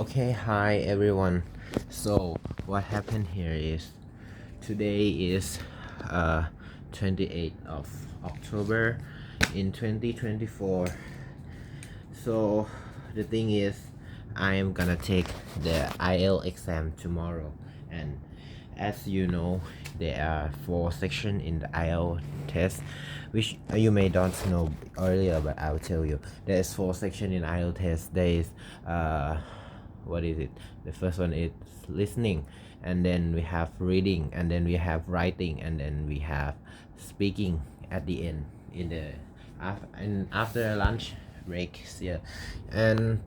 Okay, hi everyone. So what happened here is today is uh 28th of October in 2024. So the thing is I am gonna take the IELTS exam tomorrow, and as you know there are four sections in the IELTS test, which you may don't know earlier, but I will tell you. There's four sections in IELTS test. There is what is it? The first one is listening, and then we have reading, and then we have writing, and then we have speaking at the end in the and after lunch breaks. Yeah, and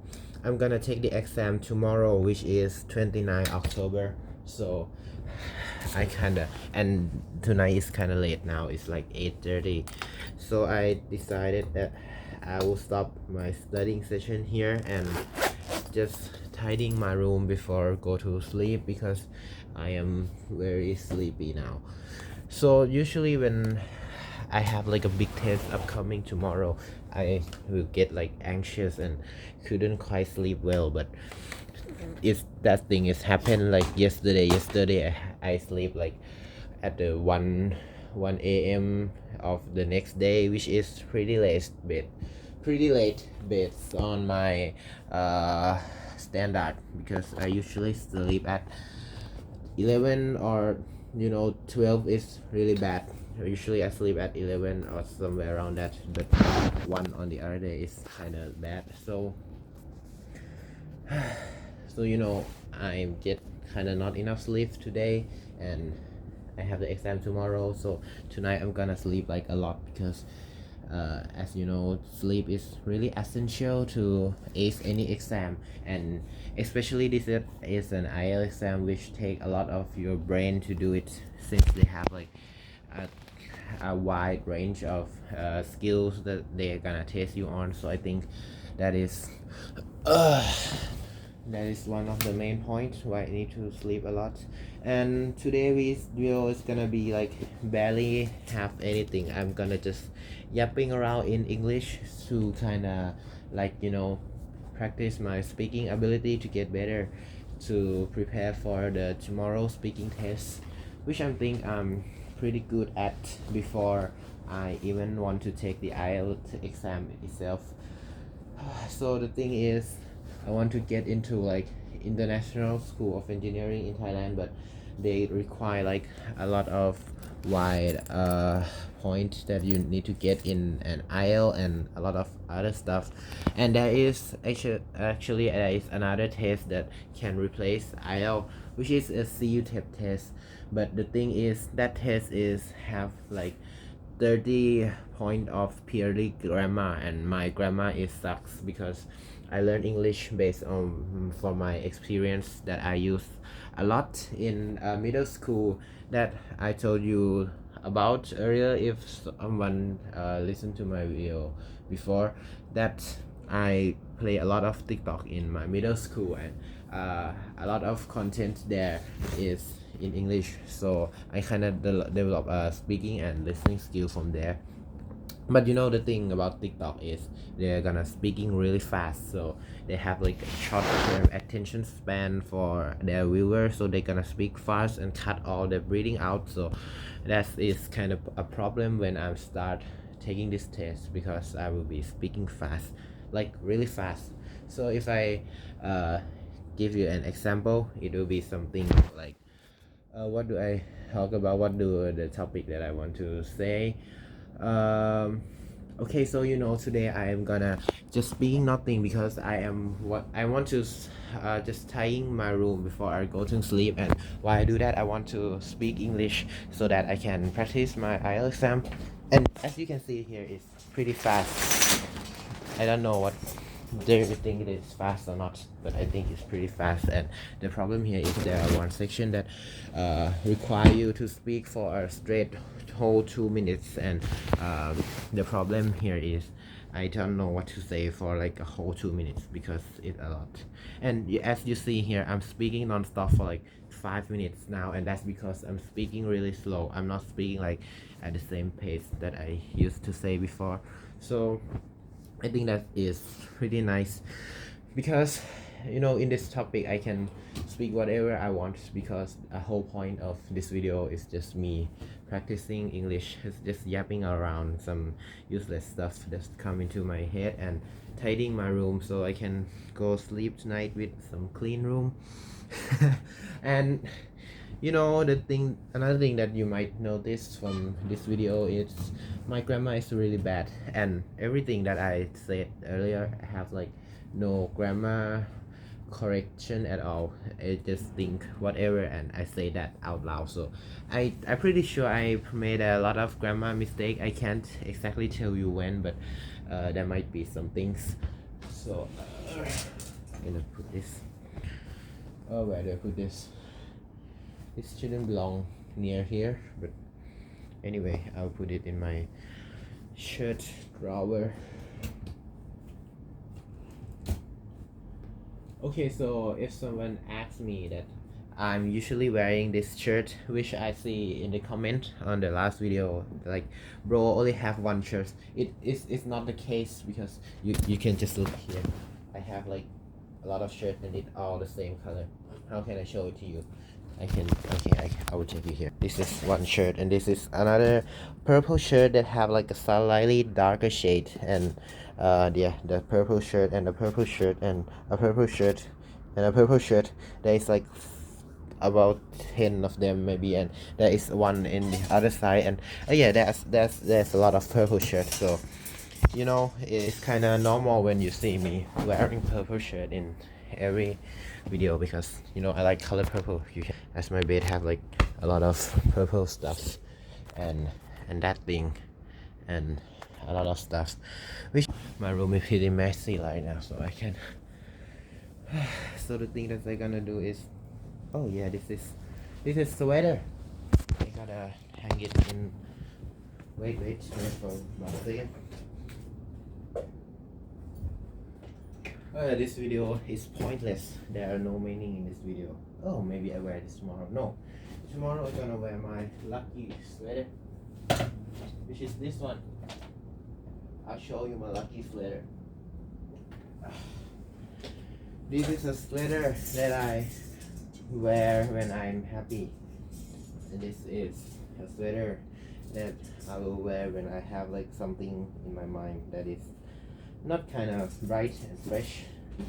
I'm gonna take the exam tomorrow, which is 29 October. So I kinda, and tonight is kinda late now. It's like 8:30. So I decided that I will stop my studying session here and just tidying my room before go to sleep because I am very sleepy now. So usually when I have like a big test upcoming tomorrow, I will get like anxious and couldn't quite sleep well. But if that thing is happened like yesterday I sleep like at the 1 a.m. of the next day, which is pretty late based on my standard, because I usually sleep at 11, or 12 is really bad. Usually I sleep at 11 or somewhere around that, but one on the other day is kind of bad. So I get kind of not enough sleep today, and I have the exam tomorrow. So tonight I'm gonna sleep like a lot because as you know, sleep is really essential to ace any exam, and especially this is an IELTS exam which take a lot of your brain to do it, since they have like a, a wide range of skills that they're gonna test you on. So I think that is uh, that is one of the main points why I need to sleep a lot. And today video is gonna be like barely have anything. I'm gonna just yapping around in English to kind of like practice my speaking ability to get better, to prepare for the tomorrow speaking test, which I think I'm pretty good at before I even want to take the IELTS exam itself. So the thing is, I want to get into like International School of Engineering in Thailand, but they require like a lot of wide points that you need to get in an IELTS and a lot of other stuff. And there is actually there is another test that can replace IELTS, which is a CU-TEP test. But the thing is that test is have like 30 point of purely grammar, and my grammar is sucks because I learned English based on for my experience that I use a lot in middle school, that I told you about earlier if someone listened to my video before, that I play a lot of TikTok in my middle school, and a lot of content there is in English. So I kind of develop a speaking and listening skill from there. But the thing about TikTok is they're gonna speaking really fast, so they have like a short term attention span for their viewers, so they're gonna speak fast and cut all the breathing out. So that is kind of a problem when I start taking this test, because I will be speaking fast, like really fast. So if I give you an example, it will be something like what do I talk about? What do the topic that I want to say? Okay, so today I am gonna just speaking nothing, because I want to just tidying my room before I go to sleep. And while I do that, I want to speak English so that I can practice my IELTS exam. And as you can see here, it's pretty fast. I don't know what they think it is fast or not, but I think it's pretty fast. And the problem here is there are one section that require you to speak for a straight whole 2 minutes, and the problem here is I don't know what to say for like a whole 2 minutes, because it's a lot. And as you see here, I'm speaking non-stop for like 5 minutes now, and that's because I'm speaking really slow. I'm not speaking like at the same pace that I used to say before. So I think that is pretty nice, because you know, in this topic I can speak whatever I want, because the whole point of this video is just me practicing English. It's just yapping around some useless stuff that's come into my head, and tidying my room so I can go sleep tonight with some clean room. And you know, another thing that you might notice from this video is my grammar is really bad, and everything that I said earlier have like no grammar correction at all. I just think whatever and I say that out loud. So I'm pretty sure I made a lot of grammar mistake. I can't exactly tell you when, but there might be some things. So I'm gonna put this. Oh, where do I put this? This shouldn't belong near here, but anyway, I'll put it in my shirt drawer. Okay, so if someone asks me that I'm usually wearing this shirt, which I see in the comment on the last video, like, bro, only have one shirt. It's not the case, because you can just look here. I have like a lot of shirts and it's all the same color. How can I show it to you? I will take it here. This is one shirt, and this is another purple shirt that have like a slightly darker shade, and yeah, the purple shirt and the purple shirt and a purple shirt and a purple shirt. There is like about 10 of them maybe, and there is one in the other side, and yeah, there's a lot of purple shirts. So you know, it's kind of normal when you see me wearing purple shirt in every video, because you know I like color purple. As my bed have like a lot of purple stuff and that thing and a lot of stuff, which my room is pretty messy right now, so I can so the thing that I'm gonna do is, oh yeah, this is sweater. I gotta hang it in. Wait for 1 second. This video is pointless. There are no meaning in this video. Oh, maybe I wear this tomorrow. No, tomorrow I'm gonna wear my lucky sweater, which is this one. I'll show you my lucky sweater. This is a sweater that I wear when I'm happy, and this is a sweater that I will wear when I have like something in my mind that is not kind of bright and fresh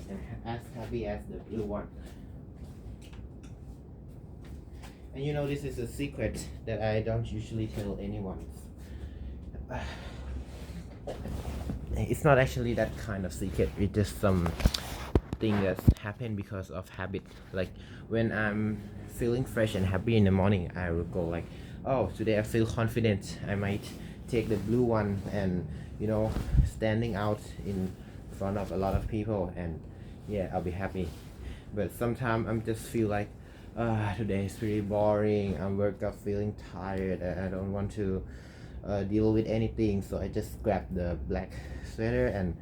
and as happy as the blue one. And you know, this is a secret that I don't usually tell anyone. It's not actually that kind of secret. It's just some thing that's happened because of habit. Like when I'm feeling fresh and happy in the morning, I will go like, oh, today I feel confident, I might take the blue one and, you know, standing out in front of a lot of people, and yeah, I'll be happy. But sometimes I'm just feel like, today is pretty boring, I'm work up feeling tired, I don't want to deal with anything, so I just grab the black sweater and,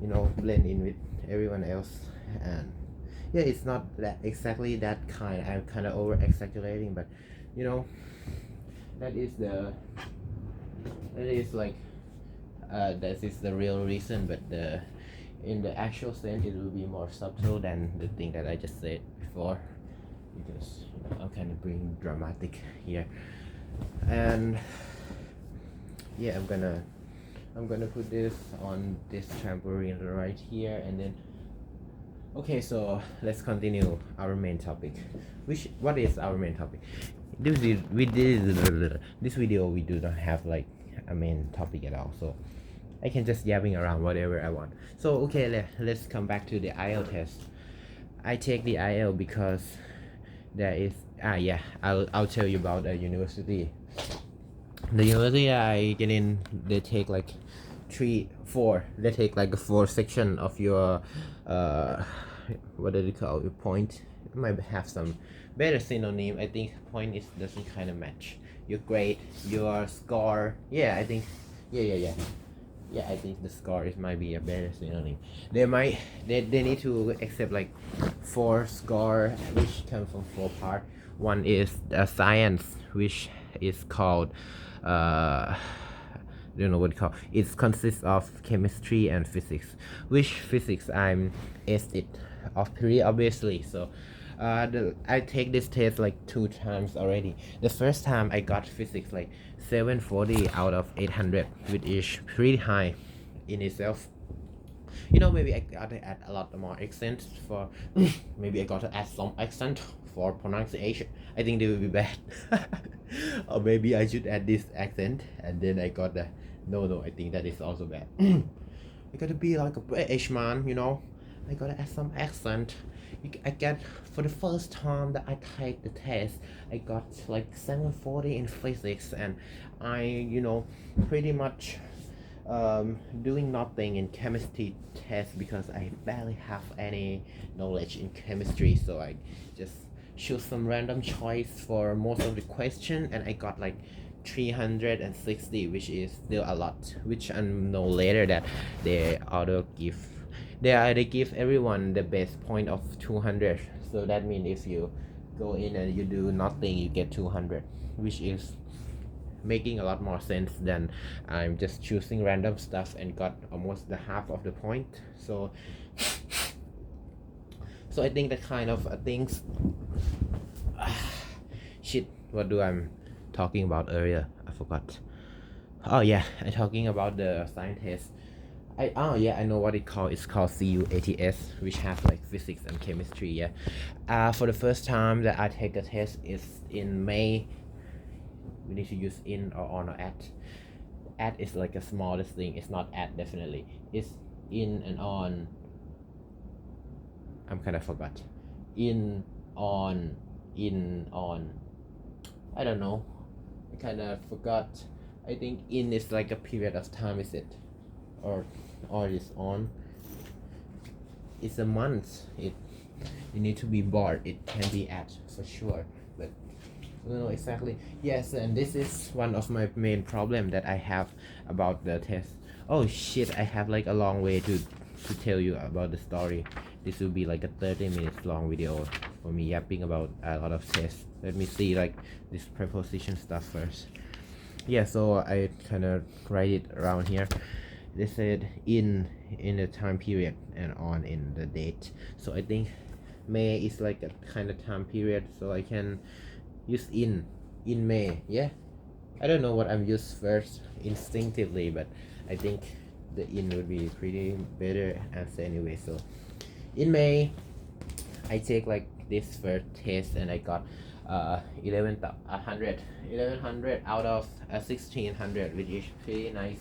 you know, blend in with everyone else. And yeah, it's not that exactly that kind, I'm kind of over exaggerating, but you know, that is like that is the real reason. But in the actual sense, it will be more subtle than the thing that I just said before, because you know, I'm kind of being dramatic here. And yeah, I'm gonna put this on this trampoline right here, and then okay, so let's continue our main topic. What is our main topic? This video we do not have like a main topic at all, so I can just yapping around whatever I want. So okay, let's come back to the IELTS test. I take the IELTS because there is yeah, I'll tell you about the university. The university I get in, they take like 4 they take like a 4 section of your what do they call your point. It might have some better synonym. I think point is doesn't kind of match your grade, your score. Yeah, I think yeah, I think the score is might be a better synonym. They need to accept like 4 score, which come from 4 part. One is science, which is called I don't know what it's called. It consists of chemistry and physics. Which physics I'm aced it of period obviously. So I take this test like 2 times already. The first time I got physics like 740 out of 800, which is pretty high in itself. Maybe I gotta add a lot more accent for maybe I gotta add some accent for pronunciation. I think they will be bad. Or maybe I should add this accent and then I got the no, I think that is also bad. I gotta be like a British man. I gotta add some accent. I get for the first time that I take the test, I got like 740 in physics, and I pretty much doing nothing in chemistry test because I barely have any knowledge in chemistry. So I just choose some random choice for most of the question, and I got like 360, which is still a lot. Which I know later that they auto give they give everyone the best point of 200. So that means if you go in and you do nothing, you get 200, which is making a lot more sense than I'm just choosing random stuff and got almost the half of the point. So I think that kind of things. Shit, what do I'm talking about earlier? I forgot. Oh yeah, I'm talking about the science test. I know what it called. It's called CUATS, which has like physics and chemistry. Yeah. For the first time that I take a test is in May. We need to use in or on or at. At is like a smallest thing. It's not at definitely. It's in and on. I'm kind of forgot. In on. I don't know. I kind of forgot. I think in is like a period of time. Is it? Or is on. It's a month. You need to be bored. It can be at for sure, but I don't know exactly. Yes, and this is one of my main problem that I have about the test. Oh shit, I have like a long way to tell you about the story. This will be like a 30 minutes long video for me yapping about a lot of tests. Let me see like this preposition stuff first. Yeah, so I kind of write it around here. They said in the time period and on in the date. So I think May is like a kind of time period, so I can use in May. Yeah, I don't know what I'm used first instinctively, but I think the in would be pretty better answer anyway. So in May I take like this first test and I got 1100 out of 1600, which is pretty nice.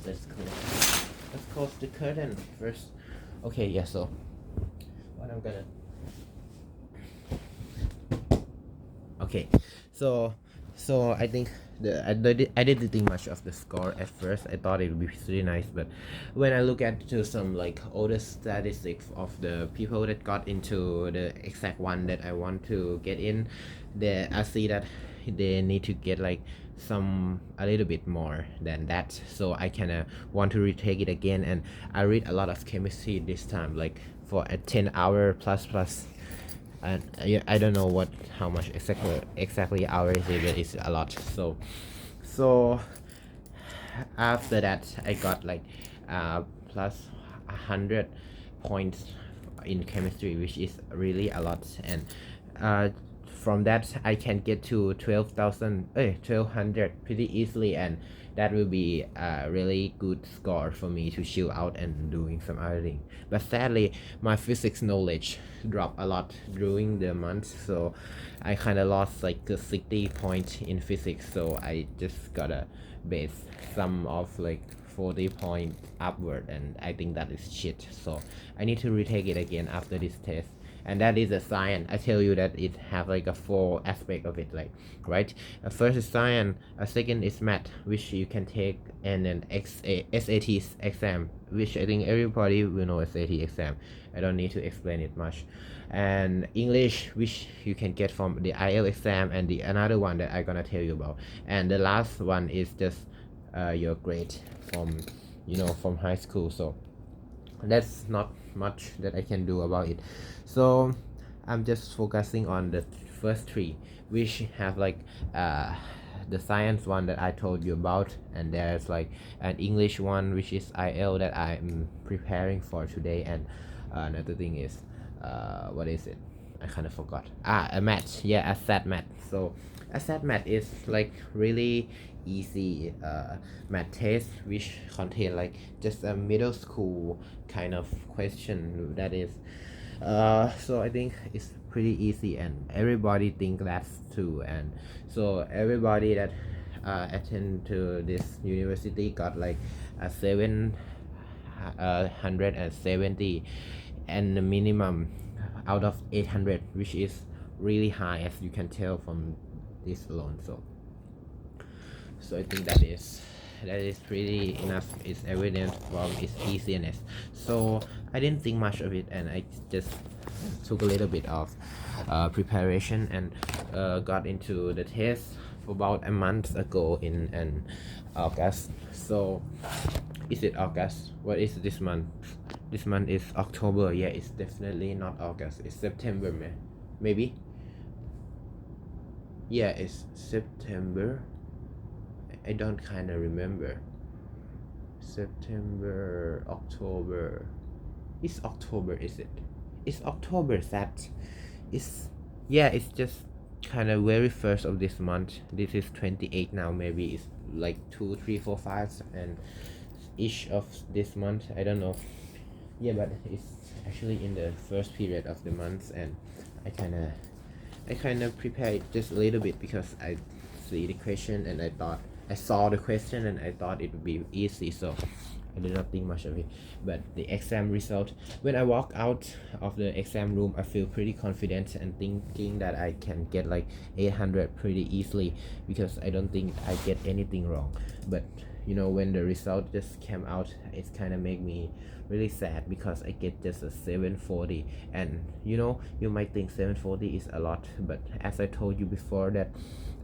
Let's close the curtain first. Okay, yeah, so what I'm gonna okay, so I think I didn't think much of the score at first. I thought it would be pretty nice, but when I look at to some like older statistics of the people that got into the exact one that I want to get in, I see that they need to get like a little bit more than that. So I kind of want to retake it again, and I read a lot of chemistry this time, like for a 10-hour plus, and I don't know how much exactly hour is it, but it's a lot. So after that I got like plus 100 points in chemistry, which is really a lot, and from that I can get to 1200 pretty easily, and that will be a really good score for me to chill out and doing some other thing. But sadly my physics knowledge dropped a lot during the month, so I kind of lost like 60 points in physics. So I just gotta base some of like 40 point upward, and I think that is shit. So I need to retake it again after this test. And that is a science. I tell you that it have like a 4 aspect of it, like, right? First is science, a second is math, which you can take, and then SAT exam, which I think everybody will know. SAT exam, I don't need to explain it much. And English, which you can get from the IELTS exam, and the another one that I'm gonna tell you about. And the last one is just your grade from high school. So that's not much that I can do about it. So I'm just focusing on the first 3, which have like the science one that I told you about, and there's like an English one which is IELTS that I'm preparing for today, and another thing is what is it? I kind of forgot. A math. Yeah, asset math. So asset math is like really easy math test which contain like just a middle school kind of question that is so I think it's pretty easy and everybody think that's too, and so everybody that attend to this university got like a 770 and the minimum out of 800, which is really high as you can tell from this alone. So I think that is pretty enough. It's evident from its easiness. So I didn't think much of it, and I just took a little bit of preparation and got into the test about a month ago in August. So is it August? What is this month? This month is October. Yeah, it's definitely not August. It's September, maybe. Yeah, it's September. I don't kind of remember. September, October. It's October, is it? It's October that it's, yeah, it's just kind of very first of this month. This is 28 now. Maybe it's like 2 3 4 5 and each of this month. I don't know. Yeah, but it's actually in the first period of the month, and I kind of prepared just a little bit because I see the question and I saw the question and I thought it would be easy, so I did not think much of it. But the exam result, when I walk out of the exam room, I feel pretty confident and thinking that I can get like 800 pretty easily because I don't think I get anything wrong. But you know, when the result just came out, it's kind of make me really sad because I get just a 740, and you know, you might think 740 is a lot, but as I told you before that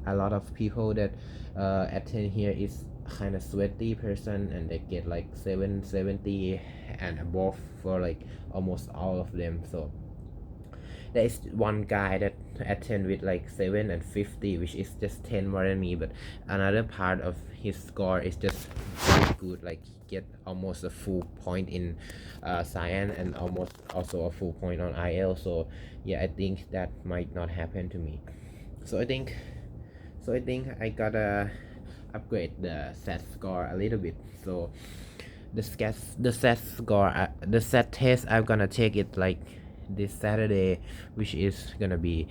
a lot of people that attend here is kind of sweaty person and they get like 770 and above for like almost all of them. So there is one guy that attend with like 750, which is just 10 more than me, but another part of his score is just very good, like get almost a full point in science and almost also a full point on IELTS. So yeah, I think that might not happen to me. So I think I gotta upgrade the SAT score a little bit. So the SAT score, the SAT test, I'm gonna take it like this Saturday, which is gonna be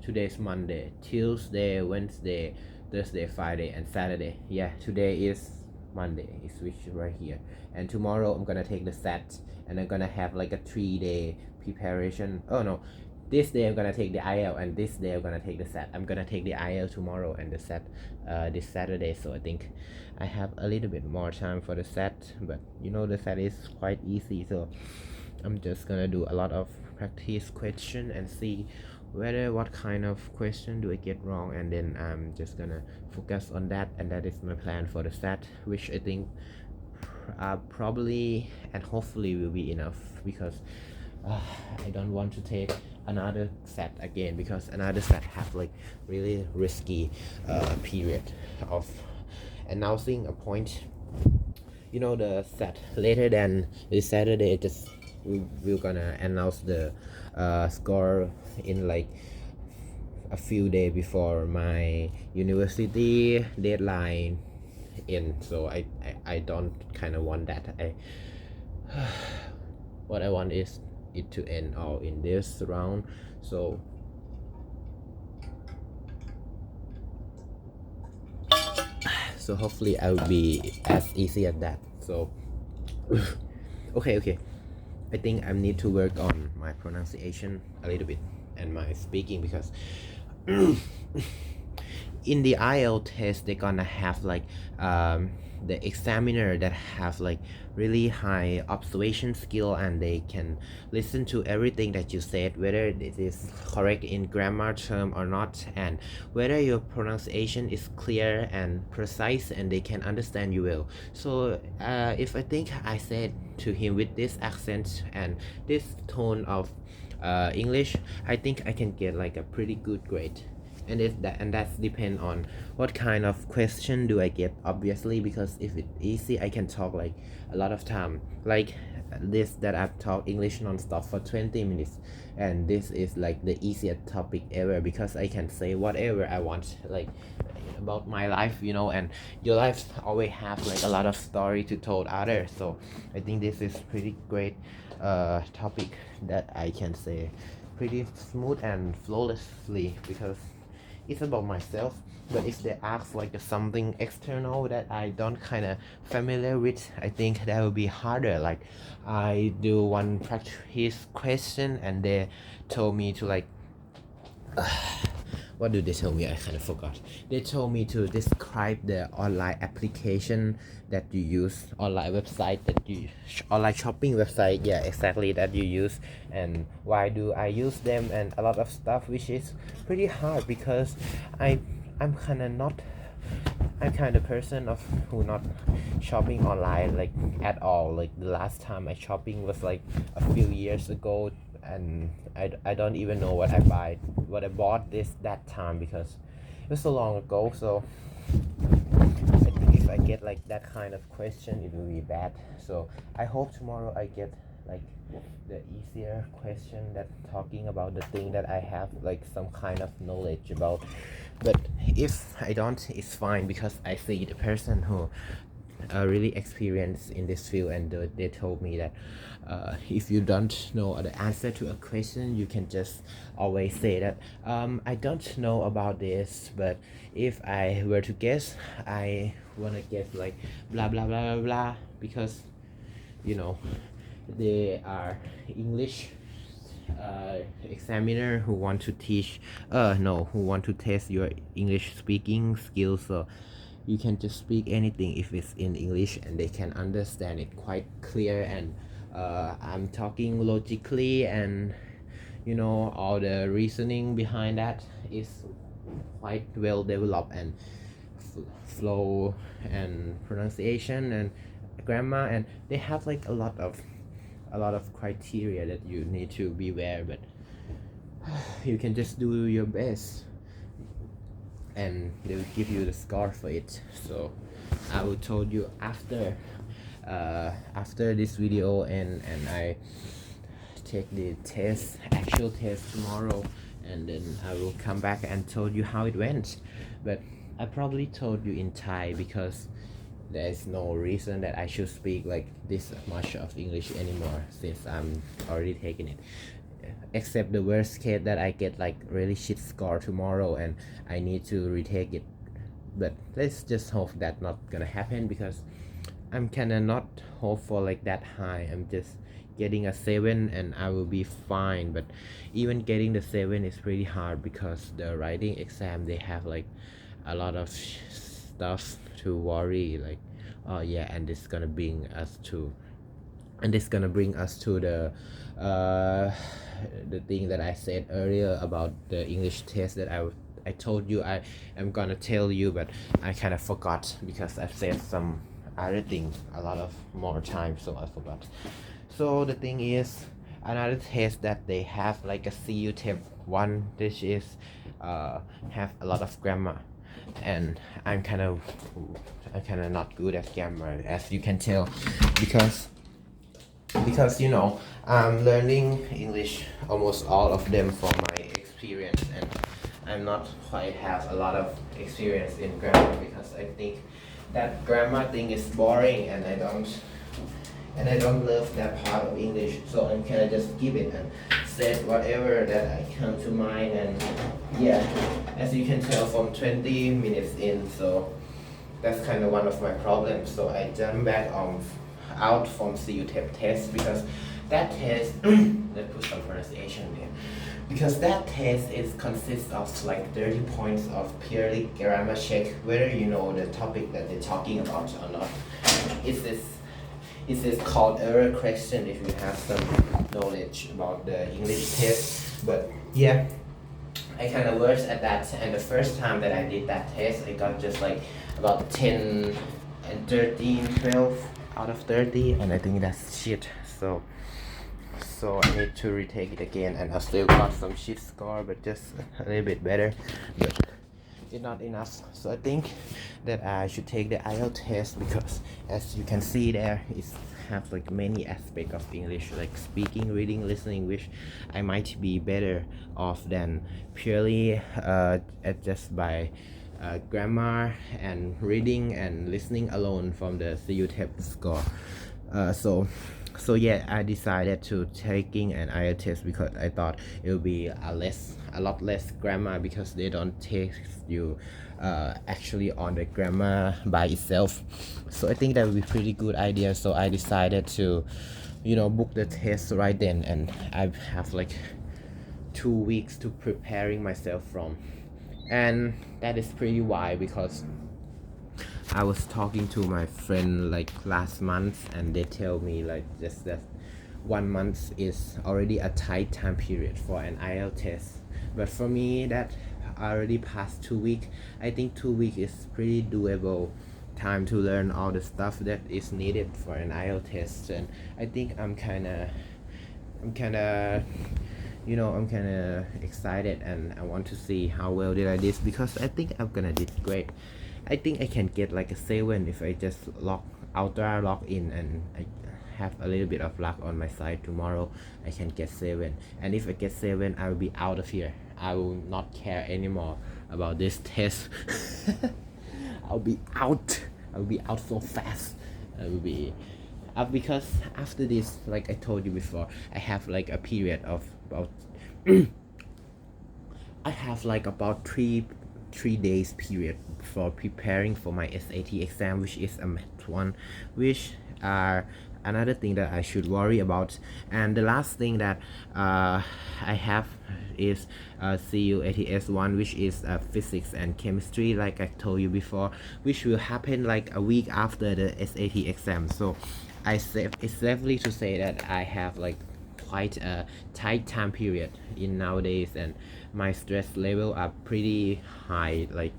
today's Monday, Tuesday, Wednesday, Thursday, Friday, and Saturday. Yeah, today is Monday. It's which right here, and tomorrow I'm gonna take the SAT, and I'm gonna have like a 3-day preparation. Oh no, this day I'm gonna take the IELTS, and this day I'm gonna take the SAT. I'm gonna take the IELTS tomorrow and the SAT this Saturday. So I think I have a little bit more time for the SAT, but you know, the SAT is quite easy, so I'm just gonna do a lot of practice question and see whether what kind of question do I get wrong, and then I'm just gonna focus on that, and that is my plan for the SAT, which I think probably and hopefully will be enough, because I don't want to take another SAT again, because another SAT have like really risky period of announcing a point. You know, the SAT later than this Saturday, just we're gonna announce the score in like a few days before my university deadline in. So I don't kind of want that. What I want is it to end all in this round. So hopefully I will be as easy as that. So okay, I think I need to work on my pronunciation a little bit and my speaking, because in the IELTS test they're gonna have like the examiner that have like really high observation skill, and they can listen to everything that you said, whether it is correct in grammar term or not, and whether your pronunciation is clear and precise, and they can understand you well. So if I think I said to him with this accent and this tone of English, I think I can get like a pretty good grade. and that's depend on what kind of question do I get, obviously, because if it's easy I can talk like a lot of time, like this that I've talked English non-stop for 20 minutes, and this is like the easiest topic ever because I can say whatever I want, like about my life, and your life always have like a lot of story to told others. So I think this is pretty great topic that I can say pretty smooth and flawlessly because it's about myself. But if they ask like something external that I don't kind of familiar with, I think that will be harder. Like I do one practice question and they told me to like what do they tell me? I kind of forgot. They told me to describe the online application that you use, online website that you, online shopping website, yeah, exactly, that you use, and why do I use them, and a lot of stuff, which is pretty hard because I'm kind of not. I'm kind of person of who not shopping online like at all. Like the last time I shopping was like a few years ago, and I don't even know what I bought this that time because it was so long ago. So I think if I get like that kind of question, it will be bad. So I hope tomorrow I get like the easier question that talking about the thing that I have like some kind of knowledge about. But if I don't, it's fine because I see the person who are really experienced in this field, and they told me that if you don't know the answer to a question, you can just always say that I don't know about this, but if I were to guess, I wanna guess like blah blah blah blah blah, because they are English examiner who want to teach no who want to test your English speaking skills. So you can just speak anything if it's in English and they can understand it quite clear, and I'm talking logically, and all the reasoning behind that is quite well developed, and flow and pronunciation and grammar, and they have like a lot of criteria that you need to beware. But you can just do your best and they will give you the score for it. So I will told you after this video, and I take the actual test tomorrow, and then I will come back and told you how it went. But I probably told you in Thai because there's no reason that I should speak like this much of English anymore since I'm already taking it, except the worst case that I get like really shit score tomorrow and I need to retake it. But let's just hope that's not gonna happen because I'm kinda not hope for like that high. I'm just getting a 7 and I will be fine. But even getting the 7 is pretty hard because the writing exam, they have like a lot of stuff to worry, like oh yeah, and this gonna bring us to the thing that I said earlier about the English test that I told you I am gonna tell you, but I kind of forgot because I've said some other things a lot of more times, so I forgot. So the thing is, another test that they have like a CU Tip 1, which is have a lot of grammar, and I'm kind of not good at grammar, as you can tell, because I'm learning English almost all of them from my experience, and I'm not quite have a lot of experience in grammar because I think that grammar thing is boring, and I don't love that part of English. So I'm kind of just give it and say whatever that I come to mind, and yeah, as you can tell from 20 minutes in, so that's kind of one of my problems. So I jump back out from CU test because that test let's put some pronunciation there, because that test consists of like 30 points of purely grammar check whether you know the topic that they're talking about or not. It's called error correction if you have some knowledge about the English test. But yeah, I kind of worse at that, and the first time that I did that test I got just like about 10 and 13 12 out of 30, and I think that's shit. So so I need to retake it again, and I still got some shit score, but just a little bit better, but it's not enough. So I think that I should take the IELTS test, because as you can see there, it's have like many aspects of English, like speaking, reading, listening, which I might be better off than purely just by grammar and reading and listening alone from the CU test score. So yeah, I decided to taking an IELTS test because I thought it would be a lot less grammar, because they don't test you actually on the grammar by itself. So I think that would be pretty good idea. So I decided to book the test right then, and I have like 2 weeks to preparing myself from, and that is pretty wide, because I was talking to my friend like last month, and they tell me like just that 1 month is already a tight time period for an IELTS test. But for me, that already past 2 weeks. I think 2 weeks is pretty doable time to learn all the stuff that is needed for an IELTS test. And I think I'm kinda excited, and I want to see how well did I did, because I think I'm gonna did great. I think I can get like a 7 if I just log in, and I have a little bit of luck on my side. Tomorrow I can get 7, and if I get 7, I will be out of here. I will not care anymore about this test. I'll be out so fast. I will be up, because after this, like I told you before, I have like a period of about I have like about three days period for preparing for my SAT exam, which is a math one, which are another thing that I should worry about. And the last thing that I have is CUATS 1, which is physics and chemistry, like I told you before, which will happen like a week after the SAT exam. So it's safely to say that I have like quite a tight time period in nowadays, and my stress level are pretty high. Like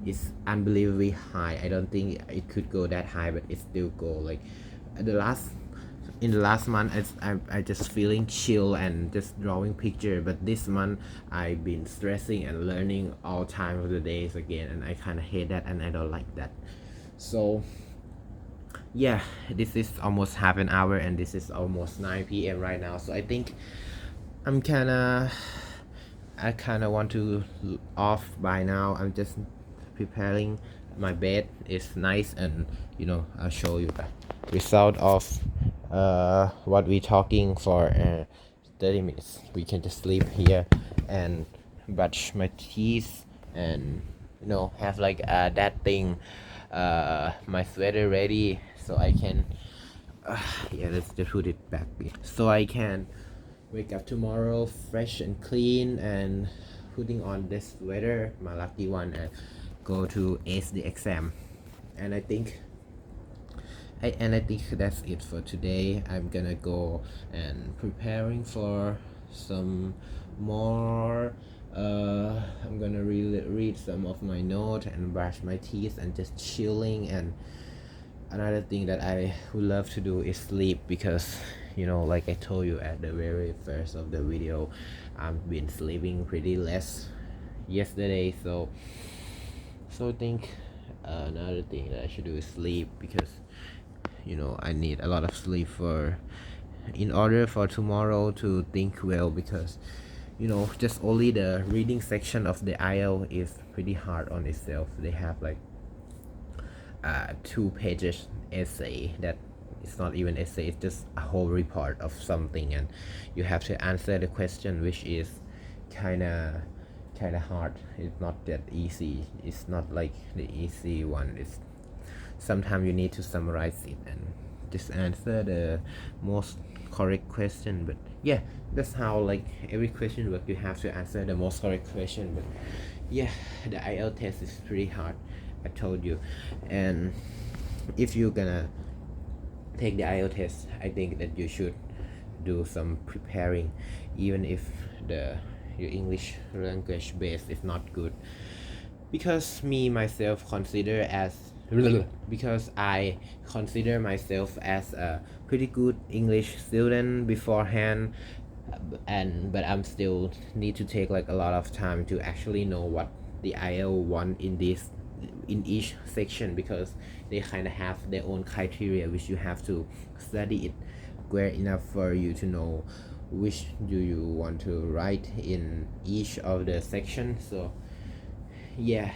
it's unbelievably high. I don't think it could go that high, but it still go. Like in the last month, I just feeling chill and just drawing picture, but this month I've been stressing and learning all time of the days again, and I kind of hate that, and I don't like that. So yeah, this is almost half an hour, and this is almost 9 p.m. right now. So I think I kind of want to off by now. I'm just preparing my bed. It's nice, and I'll show you the result of what we talking for 30 minutes. We can just sleep here and brush my teeth, and have like that thing, my sweater ready, so I can yeah, let's just put it back, so I can wake up tomorrow fresh and clean, and putting on this sweater, my lucky one, and go to ace the exam. And I think that's it for today. I'm gonna go and preparing for some more. I'm gonna read some of my notes and brush my teeth and just chilling. And another thing that I would love to do is sleep, because like I told you at the very first of the video, I've been sleeping pretty less yesterday. So I think another thing that I should do is sleep, because I need a lot of sleep in order for tomorrow to think well, because just only the reading section of the IELTS is pretty hard on itself. They have like 2 pages essay that it's not even essay, it's just a whole report of something, and you have to answer the question, which is kinda hard. It's not that easy. It's not like the easy one. It's sometimes you need to summarize it and just answer the most correct question. But yeah, that's how like every question work. You have to answer the most correct question. But yeah, the IELTS test is pretty hard, I told you. And if you're gonna take the IELTS test, I think that you should do some preparing, even if your English language base is not good, because me myself consider as because I consider myself as a pretty good English student beforehand, but I'm still need to take like a lot of time to actually know what the IELTS want in each section, because they kind of have their own criteria which you have to study it well enough for you to know which do you want to write in each of the sections. So yeah,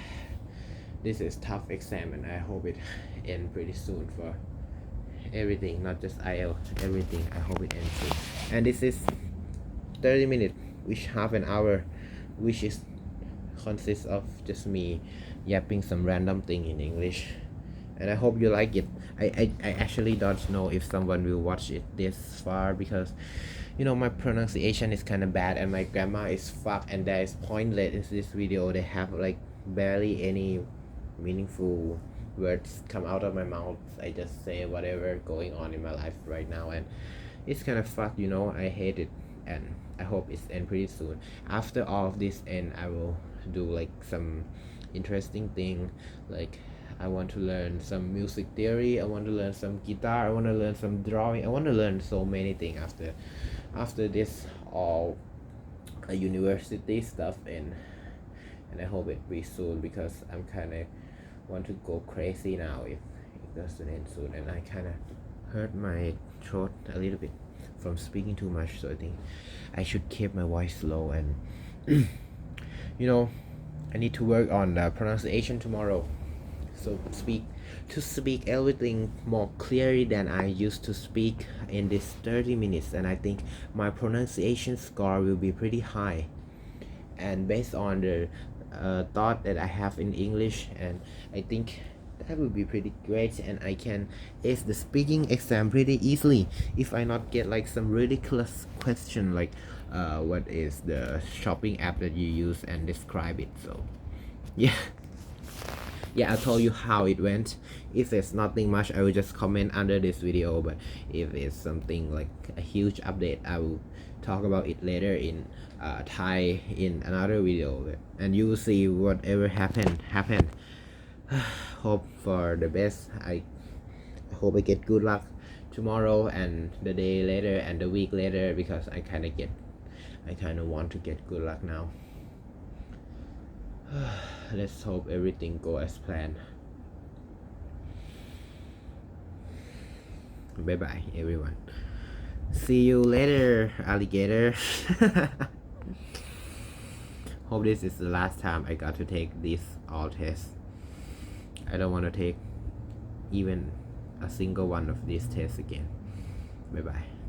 this is tough exam and I hope it end pretty soon for everything, not just IELTS, everything. I hope it ends soon. And this is 30 minutes, which half an hour, which is consists of just me yapping some random thing in English. And I hope you like it. I actually don't know if someone will watch it this far, because my pronunciation is kind of bad and my grammar is fucked, and there is pointless in this video. They have like barely any meaningful words come out of my mouth. I just say whatever going on in my life right now, and it's kind of fucked. I hate it, and I hope it's end pretty soon. After all of this end, I will do like some interesting thing, like I want to learn some music theory, I want to learn some guitar, I want to learn some drawing, I want to learn so many things after this all university stuff, and I hope it be soon, because I'm kind of want to go crazy now if it doesn't end soon. And I kind of hurt my throat a little bit from speaking too much, so I think I should keep my voice low. And I need to work on the pronunciation tomorrow, so to speak everything more clearly than I used to speak in this 30 minutes. And I think my pronunciation score will be pretty high, and based on the thought that I have in English, and I think that will be pretty great, and I can ace the speaking exam pretty easily if I not get like some ridiculous question like what is the shopping app that you use, and describe it. So yeah, I told you how it went. If it's nothing much, I will just comment under this video, but if it's something like a huge update, I will talk about it later in Thai in another video, and you will see whatever happened. Hope for the best. I hope I get good luck tomorrow and the day later and the week later, because I kind of want to get good luck now. Let's hope everything go as planned. Bye bye everyone. See you later, alligator. Hope this is the last time I got to take this all test. I don't want to take even a single one of these tests again. Bye bye.